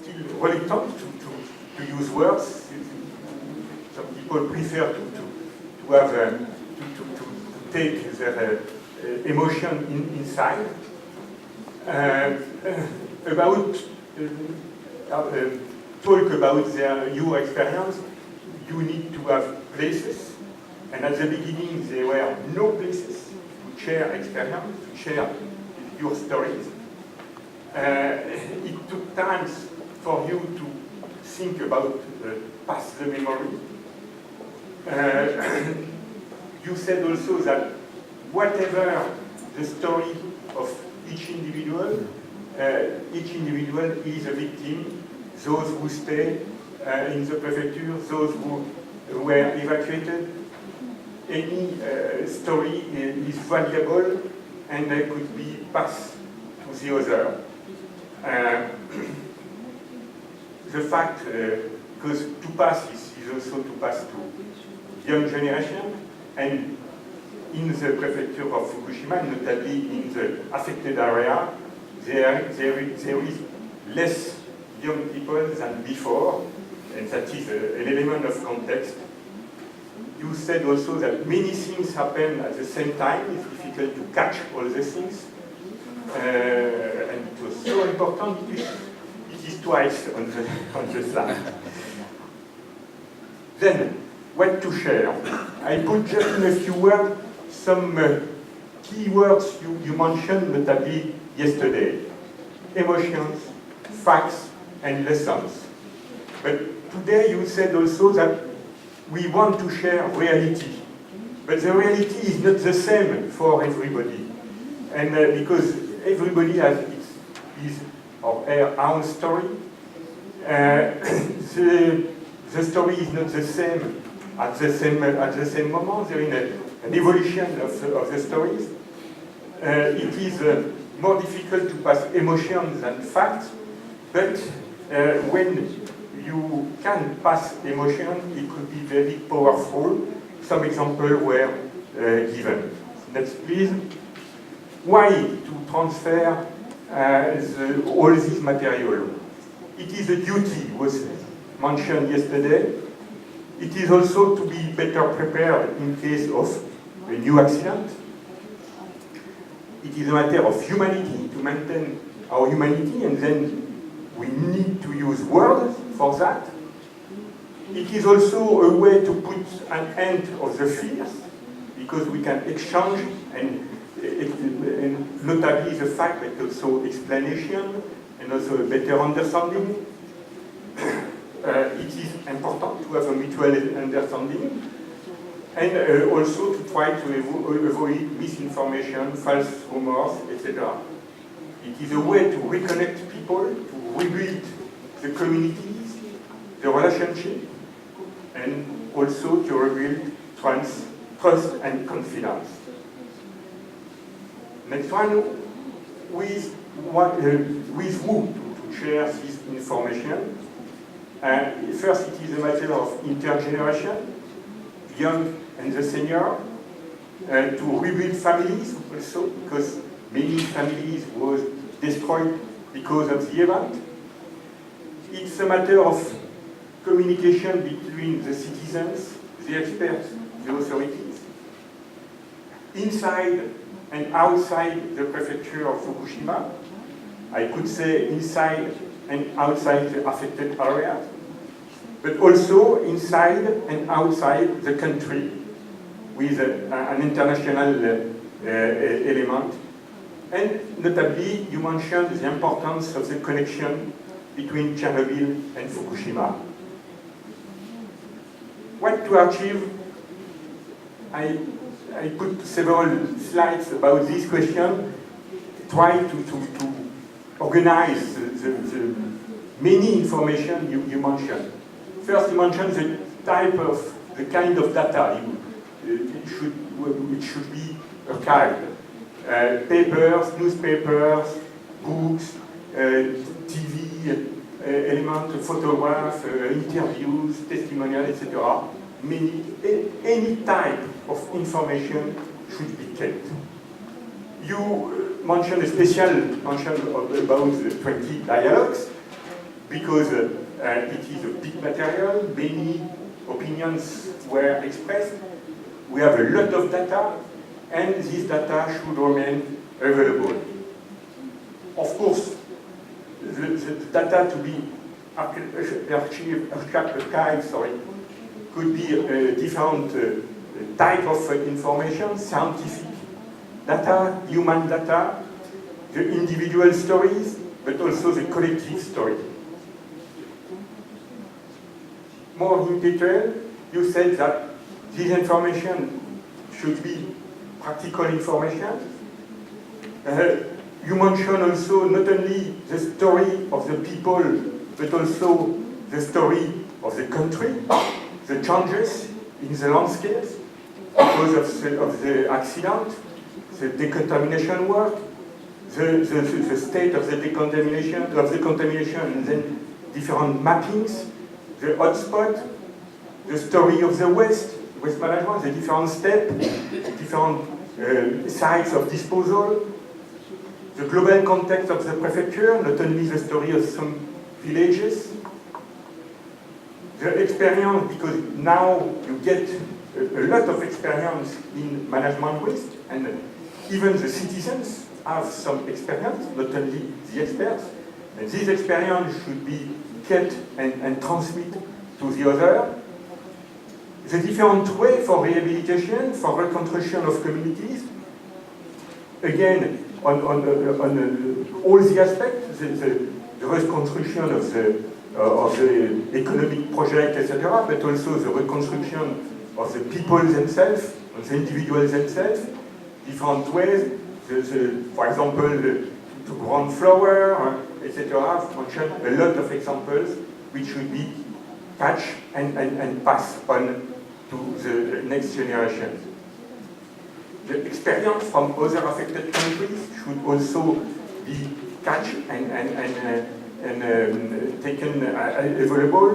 still reluctant to use words. Some people prefer to have to take their emotion inside. Talk about your experience. You need to have places, and at the beginning there were no places to share experience, to share your stories. It took time for you to think about past the memory. You said also that whatever the story of each individual is a victim. Those who stay in the prefecture, those who were evacuated. Any story is valuable and could be passed to the other. The fact, because to pass is also to pass to young generation, and in the prefecture of Fukushima, notably in the affected area, there is less young people than before, and that is an element of context. You said also that many things happen at the same time. It's difficult to catch all the things. And it was so important, it is twice on the slide. Then, what to share? I put just in a few words some key words you mentioned, notably yesterday. Emotions, facts, and lessons. But today you said also that we want to share reality. But the reality is not the same for everybody. And because everybody has his or her own story, the story is not the same at the same moment. There is an evolution of the stories. It is more difficult to pass emotions than facts, but when you can pass emotion, it could be very powerful. Some examples were given. Next, please. Why to transfer all this material? It is a duty, was mentioned yesterday. It is also to be better prepared in case of a new accident. It is a matter of humanity, to maintain our humanity, and then we need to use words for that. It is also a way to put an end of the fears, because we can exchange and notably the fact, but also explanation and also a better understanding. It is important to have a mutual understanding, and also to try to avoid misinformation, false rumors, etc. It is a way to reconnect people, to rebuild the communities, the relationship, and also to rebuild trust and confidence. Next one, with who to share this information. First, it is a matter of intergeneration, young and the senior, to rebuild families also, because many families was destroyed because of the event. It's a matter of communication between the citizens, the experts, the authorities, inside and outside the prefecture of Fukushima. I could say inside and outside the affected areas, but also inside and outside the country with an international element. And notably, you mentioned the importance of the connection between Chernobyl and Fukushima. What to achieve? I put several slides about this question, try to organize the many information you mentioned. First, you mentioned the kind of data it should be archived. Papers, newspapers, books, TV, element, photograph, interviews, testimonial, etc. Any type of information should be kept. You mentioned a special mention about the 20 dialogues, because because it is a big material, many opinions were expressed, we have a lot of data, and this data should remain available. Of course, the data to be archived could be a different type of information, scientific data, human data, the individual stories, but also the collective story. More in detail, you said that this information should be practical information. You mentioned also not only the story of the people, but also the story of the country, the changes in the landscapes because of the accident, the decontamination work, the state of the decontamination, and then different mappings, the hotspot, the story of the waste management, the different steps, different sites of disposal, the global context of the prefecture, not only the story of some villages, the experience, because now you get a lot of experience in management risk, and even the citizens have some experience, not only the experts, and this experience should be kept and transmitted to the other. The different way for rehabilitation, for reconstruction of communities, again, on all the aspects, the reconstruction of the economic project, etc., but also the reconstruction of the people themselves, of the individuals themselves, different ways, for example, to ground flower, etc., mentioned a lot of examples which should be catch and pass on to the next generation. The experience from other affected countries should also be catch and taken available.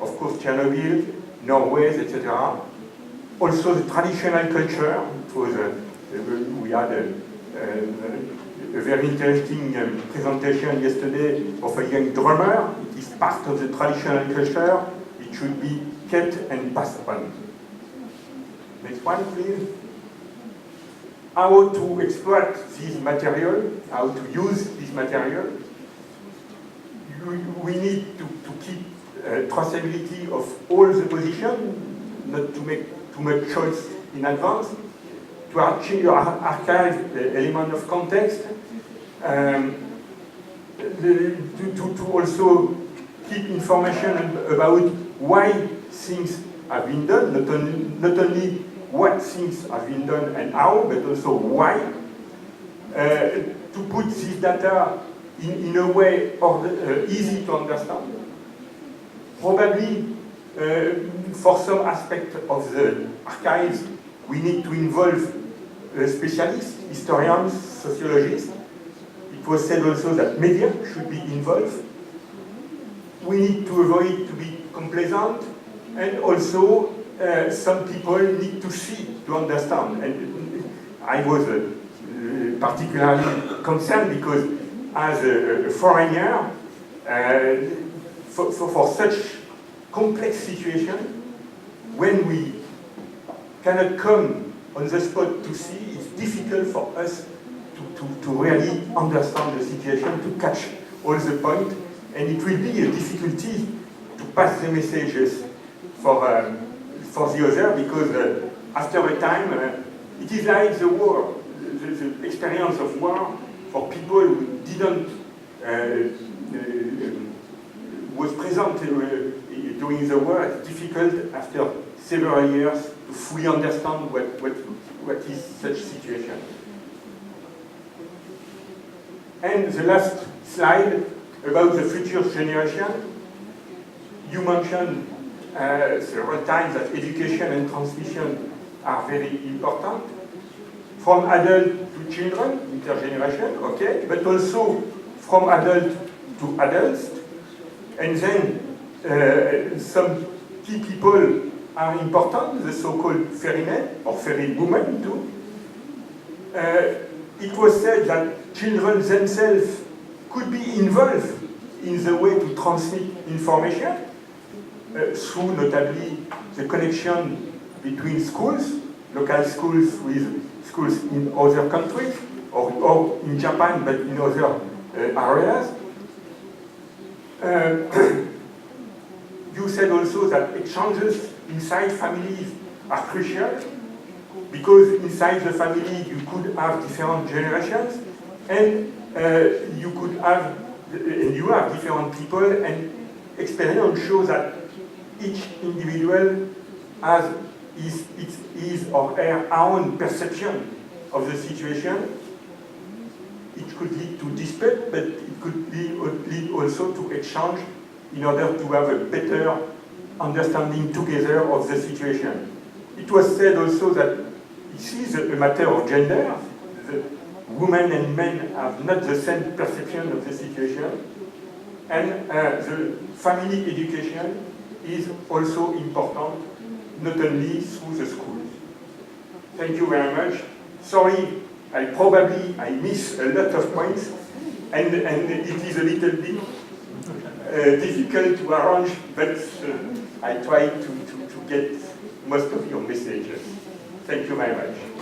Of course, Chernobyl, Norway, etc. Also the traditional culture. It was we had a very interesting presentation yesterday of a young drummer. It is part of the traditional culture. It should be kept and passed on. Next one, please. How to exploit this material, how to use this material. We need to keep traceability of all the positions, not to make too much choice in advance, to archive the element of context, to also keep information about why things have been done, not only what things have been done and how, but also why. To put this data in a way easy to understand. Probably for some aspect of the archives, we need to involve specialists, historians, sociologists. It was said also that media should be involved. We need to avoid to be complacent, and also some people need to see, to understand. And I was particularly concerned because as a foreigner, for such complex situation, when we cannot come on the spot to see, it's difficult for us to really understand the situation, to catch all the points, and it will be a difficulty to pass the messages for the other, because after a time, it is like the war, the experience of war for people who didn't was present during the war. It's difficult after several years to fully understand what is such situation. And the last slide about the future generation. You mentioned several times that education and transmission are very important. From adult to children, intergeneration, okay, but also from adult to adults. And then some key people are important, the so-called ferrymen, or ferrywomen too. It was said that children themselves could be involved in the way to transmit information, through notably the connection between schools, local schools with schools in other countries, or in Japan, but in other areas. You said also that exchanges inside families are crucial, because inside the family you could have different generations, and you have different people, and experience shows that each individual has his or her own perception of the situation. It could lead to dispute, but it could lead also to exchange in order to have a better understanding together of the situation. It was said also that this is a matter of gender. The women and men have not the same perception of the situation. And the family education is also important, not only through the schools. Thank you very much. Sorry, I miss a lot of points, and it is a little bit difficult to arrange, but I try to get most of your messages. Thank you very much.